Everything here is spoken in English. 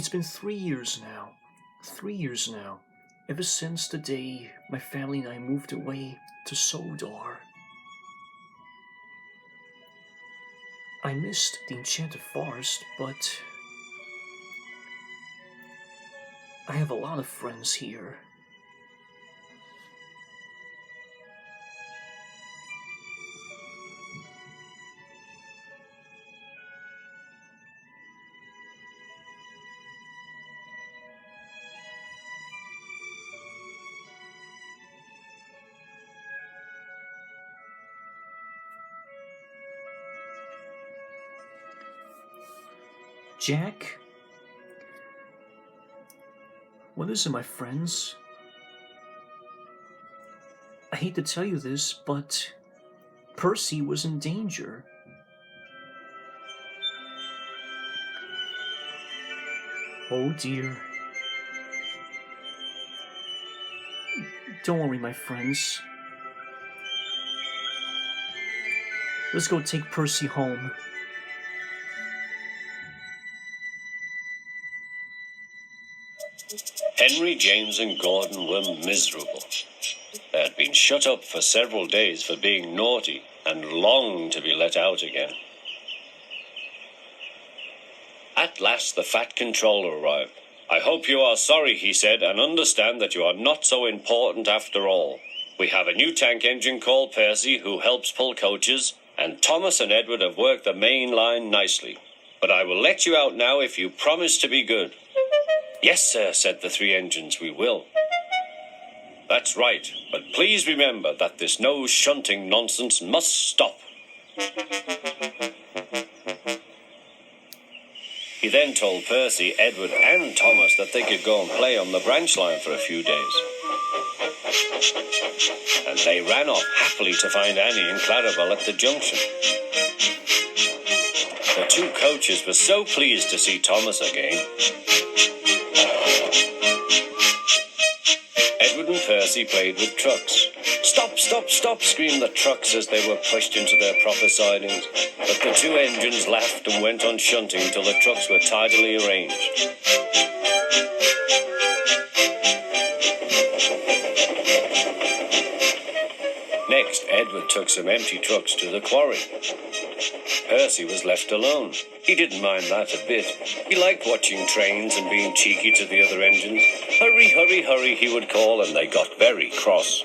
It's been 3 years now. 3 years now. Ever since the day my family and I moved away to Sodor. I missed the Enchanted Forest, but I have a lot of friends here. Jack? What is it, my friends? I hate to tell you this, but Percy was in danger. Oh dear. Don't worry, my friends. Let's go take Percy home. Henry, James, and Gordon were miserable. They had been shut up for several days for being naughty and longed to be let out again. At last the Fat Controller arrived. "I hope you are sorry," he said, "and understand that you are not so important after all. We have a new tank engine called Percy who helps pull coaches, and Thomas and Edward have worked the main line nicely. But I will let you out now if you promise to be good." "Yes, sir," said the three engines, "we will." "That's right, but please remember that this no shunting nonsense must stop." He then told Percy, Edward, and Thomas that they could go and play on the branch line for a few days. And they ran off happily to find Annie and Clarabelle at the junction. The two coaches were so pleased to see Thomas again. Edward and Percy played with trucks. "Stop, stop, stop," screamed the trucks as they were pushed into their proper sidings. But the two engines laughed and went on shunting till the trucks were tidily arranged. Next, Edward took some empty trucks to the quarry. Percy was left alone. He didn't mind that a bit. He liked watching trains and being cheeky to the other engines. "Hurry, hurry, hurry," he would call, and they got very cross.